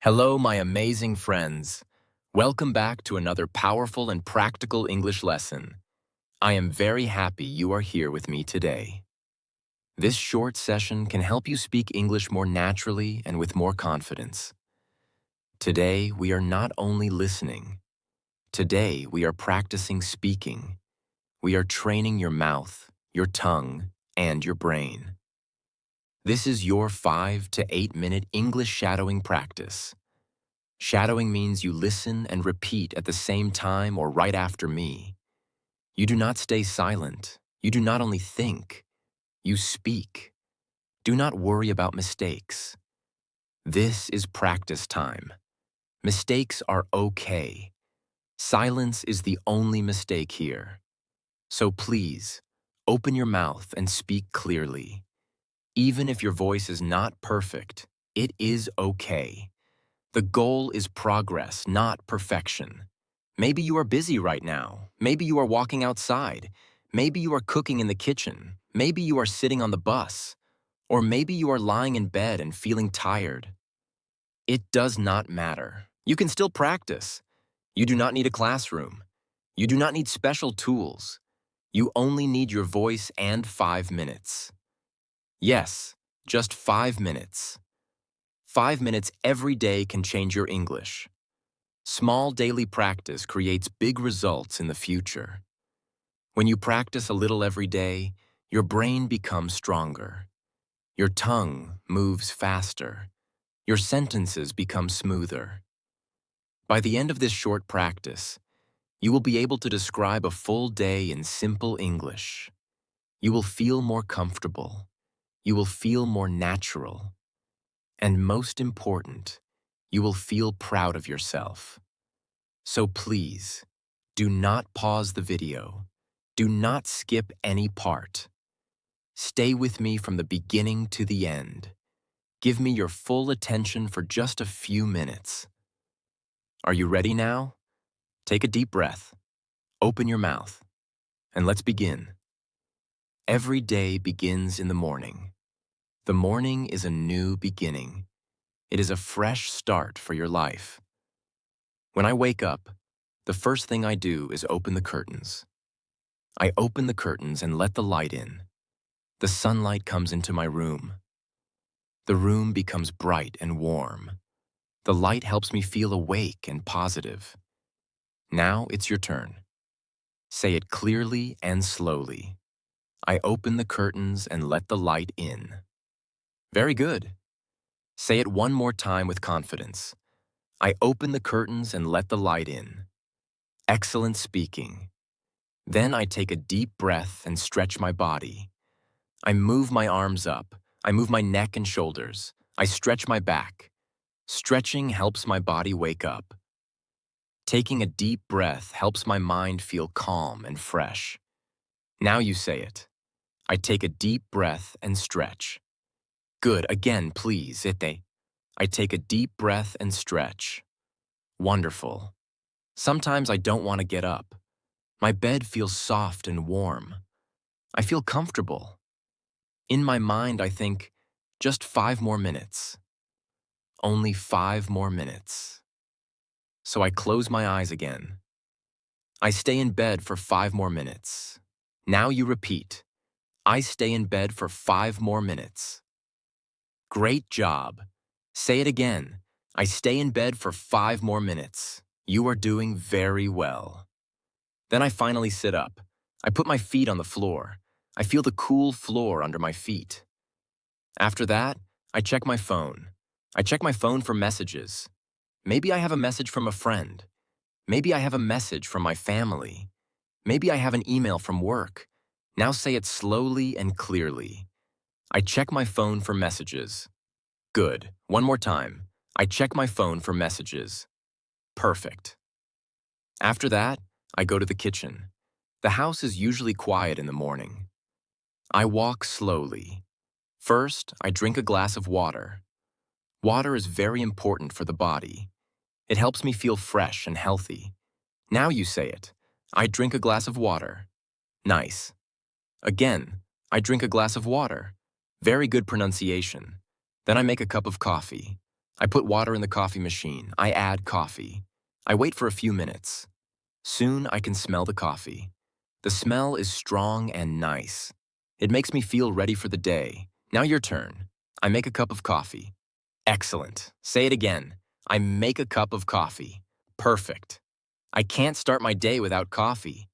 Hello, my amazing friends. Welcome back to another powerful and practical English lesson. I am very happy you are here with me today. This short session can help you speak English more naturally and with more confidence. Today, we are not only listening. Today, we are practicing speaking. We are training your mouth, your tongue, and your brain. This is your 5 to 8 minute English shadowing practice. Shadowing means you listen and repeat at the same time or right after me. You do not stay silent. You do not only think, you speak. Do not worry about mistakes. This is practice time. Mistakes are okay. Silence is the only mistake here. So please, open your mouth and speak clearly. Even if your voice is not perfect, it is okay. The goal is progress, not perfection. Maybe you are busy right now. Maybe you are walking outside. Maybe you are cooking in the kitchen. Maybe you are sitting on the bus. Or maybe you are lying in bed and feeling tired. It does not matter. You can still practice. You do not need a classroom. You do not need special tools. You only need your voice and 5 minutes. Yes, just 5 minutes. 5 minutes every day can change your English. Small daily practice creates big results in the future. When you practice a little every day, your brain becomes stronger. Your tongue moves faster. Your sentences become smoother. By the end of this short practice, you will be able to describe a full day in simple English. You will feel more comfortable. You will feel more natural. And most important, you will feel proud of yourself. So please, do not pause the video. Do not skip any part. Stay with me from the beginning to the end. Give me your full attention for just a few minutes. Are you ready now? Take a deep breath. Open your mouth. And let's begin. Every day begins in the morning. The morning is a new beginning. It is a fresh start for your life. When I wake up, the first thing I do is open the curtains. I open the curtains and let the light in. The sunlight comes into my room. The room becomes bright and warm. The light helps me feel awake and positive. Now it's your turn. Say it clearly and slowly. I open the curtains and let the light in. Very good. Say it one more time with confidence. I open the curtains and let the light in. Excellent speaking. Then I take a deep breath and stretch my body. I move my arms up. I move my neck and shoulders. I stretch my back. Stretching helps my body wake up. Taking a deep breath helps my mind feel calm and fresh. Now you say it. I take a deep breath and stretch. Good, again, please, ite. I take a deep breath and stretch. Wonderful. Sometimes I don't want to get up. My bed feels soft and warm. I feel comfortable. In my mind, I think, just 5 more minutes. Only 5 more minutes. So I close my eyes again. I stay in bed for 5 more minutes. Now you repeat. I stay in bed for 5 more minutes. Great job. Say it again. I stay in bed for 5 more minutes. You are doing very well. Then I finally sit up. I put my feet on the floor. I feel the cool floor under my feet. After that, I check my phone. I check my phone for messages. Maybe I have a message from a friend. Maybe I have a message from my family. Maybe I have an email from work. Now say it slowly and clearly. I check my phone for messages. Good. One more time. I check my phone for messages. Perfect. After that, I go to the kitchen. The house is usually quiet in the morning. I walk slowly. First, I drink a glass of water. Water is very important for the body. It helps me feel fresh and healthy. Now you say it. I drink a glass of water. Nice. Again, I drink a glass of water. Very good pronunciation. Then I make a cup of coffee. I put water in the coffee machine. I add coffee. I wait for a few minutes. Soon I can smell the coffee. The smell is strong and nice. It makes me feel ready for the day. Now your turn. I make a cup of coffee. Excellent. Say it again. I make a cup of coffee. Perfect. I can't start my day without coffee.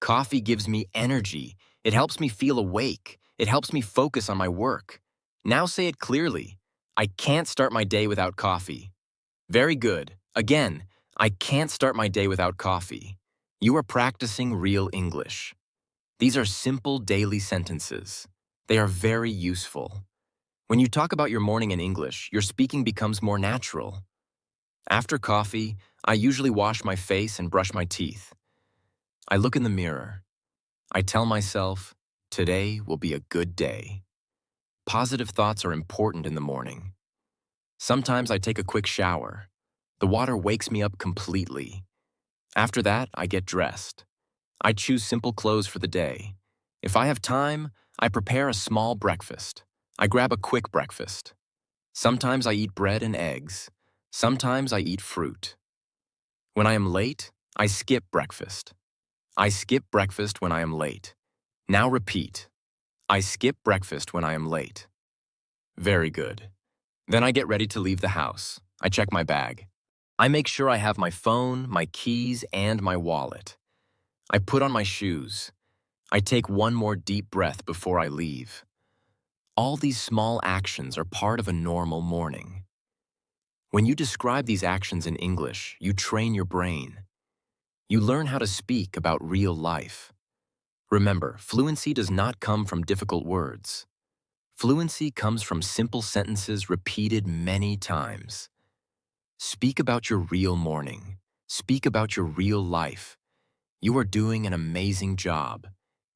Coffee gives me energy. It helps me feel awake. It helps me focus on my work. Now say it clearly. I can't start my day without coffee. Very good. Again, I can't start my day without coffee. You are practicing real English. These are simple daily sentences. They are very useful. When you talk about your morning in English, your speaking becomes more natural. After coffee, I usually wash my face and brush my teeth. I look in the mirror. I tell myself, today will be a good day. Positive thoughts are important in the morning. Sometimes I take a quick shower. The water wakes me up completely. After that, I get dressed. I choose simple clothes for the day. If I have time, I prepare a small breakfast. I grab a quick breakfast. Sometimes I eat bread and eggs. Sometimes I eat fruit. When I am late, I skip breakfast. I skip breakfast when I am late. Now repeat. I skip breakfast when I am late. Very good. Then I get ready to leave the house. I check my bag. I make sure I have my phone, my keys, and my wallet. I put on my shoes. I take one more deep breath before I leave. All these small actions are part of a normal morning. When you describe these actions in English, you train your brain. You learn how to speak about real life. Remember, fluency does not come from difficult words. Fluency comes from simple sentences repeated many times. Speak about your real morning. Speak about your real life. You are doing an amazing job.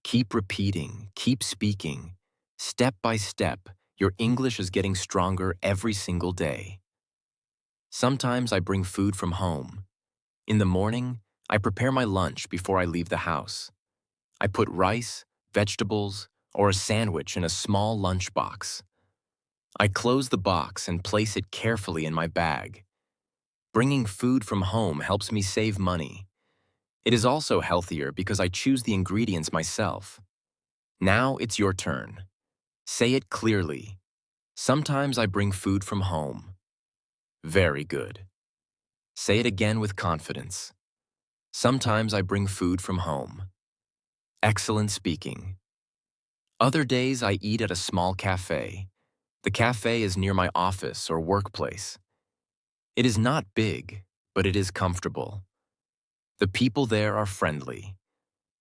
Keep repeating, keep speaking. Step by step, your English is getting stronger every single day. Sometimes I bring food from home. In the morning, I prepare my lunch before I leave the house. I put rice, vegetables, or a sandwich in a small lunch box. I close the box and place it carefully in my bag. Bringing food from home helps me save money. It is also healthier because I choose the ingredients myself. Now it's your turn. Say it clearly. Sometimes I bring food from home. Very good. Say it again with confidence. Sometimes I bring food from home. Excellent speaking. Other days I eat at a small cafe. The cafe is near my office or workplace. It is not big, but it is comfortable. The people there are friendly.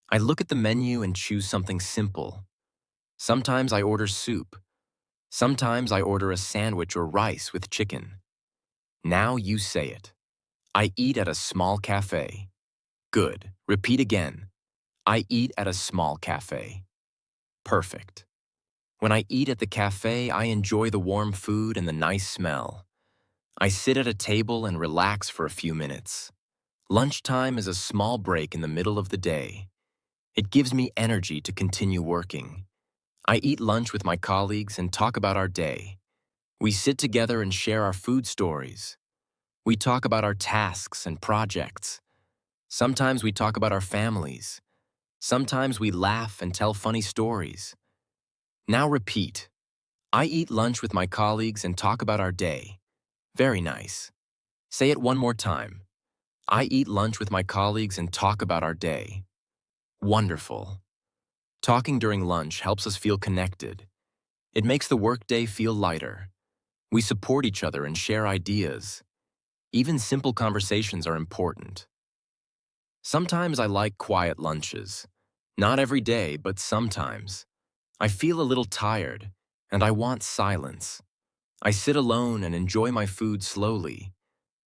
I look at the menu and choose something simple. Sometimes I order soup. Sometimes I order a sandwich or rice with chicken. Now you say it. I eat at a small cafe. Good. Repeat again. I eat at a small cafe. Perfect. When I eat at the cafe, I enjoy the warm food and the nice smell. I sit at a table and relax for a few minutes. Lunchtime is a small break in the middle of the day. It gives me energy to continue working. I eat lunch with my colleagues and talk about our day. We sit together and share our food stories. We talk about our tasks and projects. Sometimes we talk about our families. Sometimes we laugh and tell funny stories. Now repeat. I eat lunch with my colleagues and talk about our day. Very nice. Say it one more time. I eat lunch with my colleagues and talk about our day. Wonderful. Talking during lunch helps us feel connected. It makes the workday feel lighter. We support each other and share ideas. Even simple conversations are important. Sometimes I like quiet lunches. Not every day, but sometimes. I feel a little tired, and I want silence. I sit alone and enjoy my food slowly.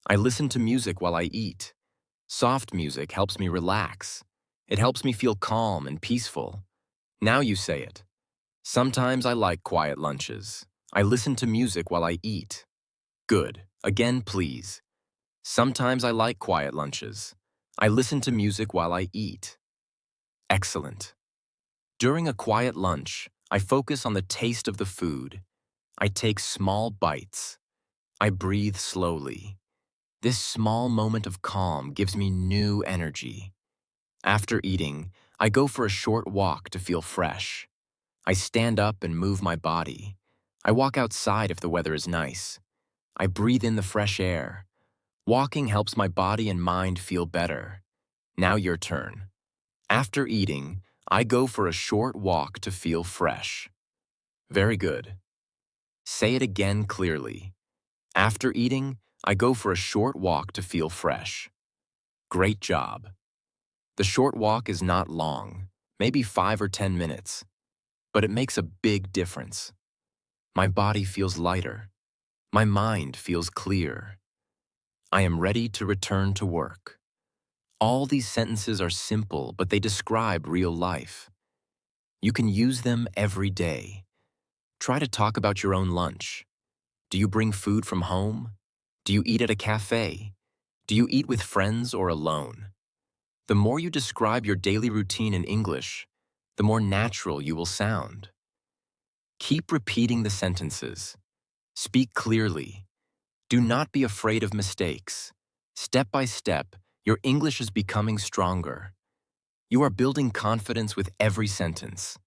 I listen to music while I eat. Soft music helps me relax. It helps me feel calm and peaceful. Now you say it. Sometimes I like quiet lunches. I listen to music while I eat. Good. Again, please. Sometimes I like quiet lunches. I listen to music while I eat. Excellent. During a quiet lunch, I focus on the taste of the food. I take small bites. I breathe slowly. This small moment of calm gives me new energy. After eating, I go for a short walk to feel fresh. I stand up and move my body. I walk outside if the weather is nice. I breathe in the fresh air. Walking helps my body and mind feel better. Now your turn. After eating, I go for a short walk to feel fresh. Very good. Say it again clearly. After eating, I go for a short walk to feel fresh. Great job. The short walk is not long, maybe 5 or 10 minutes, but it makes a big difference. My body feels lighter. My mind feels clear. I am ready to return to work. All these sentences are simple, but they describe real life. You can use them every day. Try to talk about your own lunch. Do you bring food from home? Do you eat at a cafe? Do you eat with friends or alone? The more you describe your daily routine in English, the more natural you will sound. Keep repeating the sentences. Speak clearly. Do not be afraid of mistakes. Step by step, your English is becoming stronger. You are building confidence with every sentence.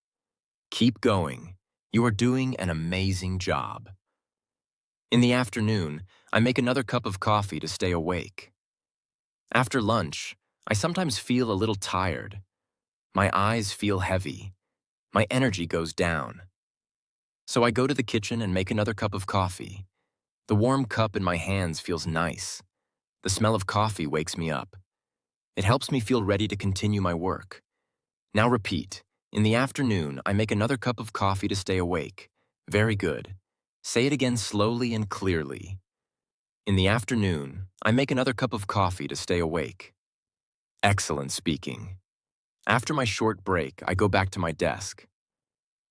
Keep going. You are doing an amazing job. In the afternoon, I make another cup of coffee to stay awake. After lunch, I sometimes feel a little tired. My eyes feel heavy. My energy goes down. So I go to the kitchen and make another cup of coffee. The warm cup in my hands feels nice. The smell of coffee wakes me up. It helps me feel ready to continue my work. Now repeat. In the afternoon, I make another cup of coffee to stay awake. Very good. Say it again slowly and clearly. In the afternoon, I make another cup of coffee to stay awake. Excellent speaking. After my short break, I go back to my desk.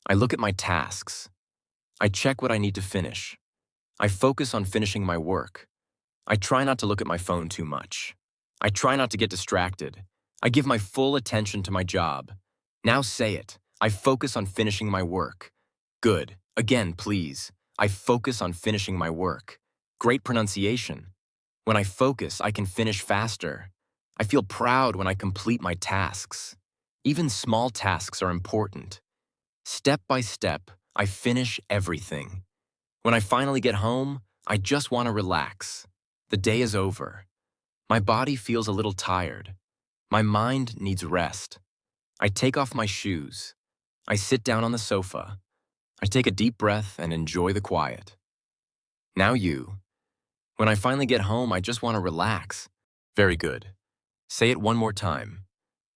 I look at my tasks. I check what I need to finish. I focus on finishing my work. I try not to look at my phone too much. I try not to get distracted. I give my full attention to my job. Now say it. I focus on finishing my work. Good. Again, please. I focus on finishing my work. Great pronunciation. When I focus, I can finish faster. I feel proud when I complete my tasks. Even small tasks are important. Step by step, I finish everything. When I finally get home, I just want to relax. The day is over. My body feels a little tired. My mind needs rest. I take off my shoes. I sit down on the sofa. I take a deep breath and enjoy the quiet. Now you. When I finally get home, I just want to relax. Very good. Say it one more time.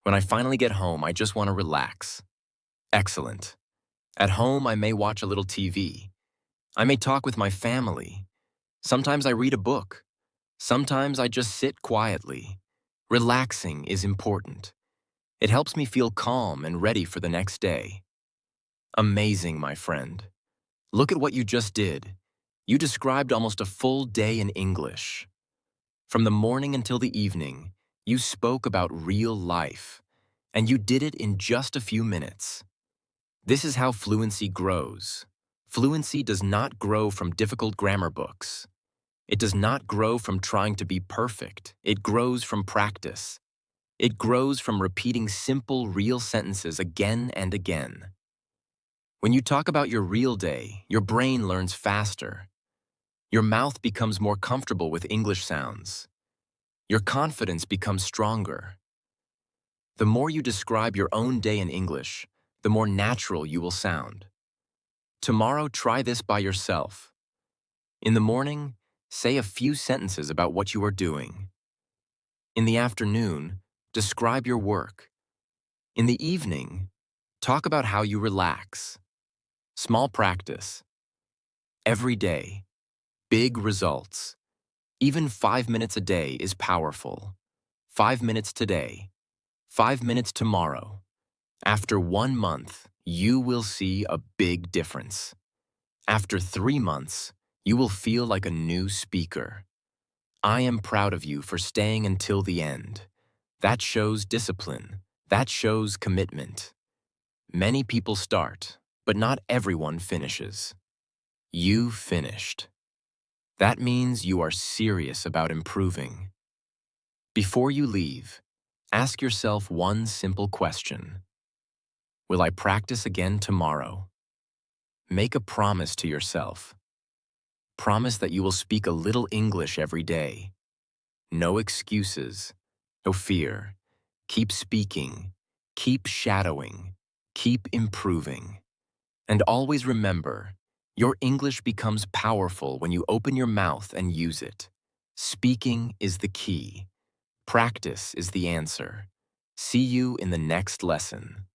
When I finally get home, I just want to relax. Excellent. At home, I may watch a little TV. I may talk with my family. Sometimes I read a book. Sometimes I just sit quietly. Relaxing is important. It helps me feel calm and ready for the next day. Amazing, my friend. Look at what you just did. You described almost a full day in English. From the morning until the evening, you spoke about real life, and you did it in just a few minutes. This is how fluency grows. Fluency does not grow from difficult grammar books. It does not grow from trying to be perfect. It grows from practice. It grows from repeating simple, real sentences again and again. When you talk about your real day, your brain learns faster. Your mouth becomes more comfortable with English sounds. Your confidence becomes stronger. The more you describe your own day in English, the more natural you will sound. Tomorrow, try this by yourself. In the morning, say a few sentences about what you are doing. In the afternoon, describe your work. In the evening, talk about how you relax. Small practice. Every day, big results. Even 5 minutes a day is powerful. 5 minutes today. 5 minutes tomorrow. After 1 month, you will see a big difference. After 3 months, you will feel like a new speaker. I am proud of you for staying until the end. That shows discipline. That shows commitment. Many people start, but not everyone finishes. You finished. That means you are serious about improving. Before you leave, ask yourself one simple question. Will I practice again tomorrow? Make a promise to yourself. Promise that you will speak a little English every day. No excuses, no fear. Keep speaking, keep shadowing, keep improving. And always remember, your English becomes powerful when you open your mouth and use it. Speaking is the key. Practice is the answer. See you in the next lesson.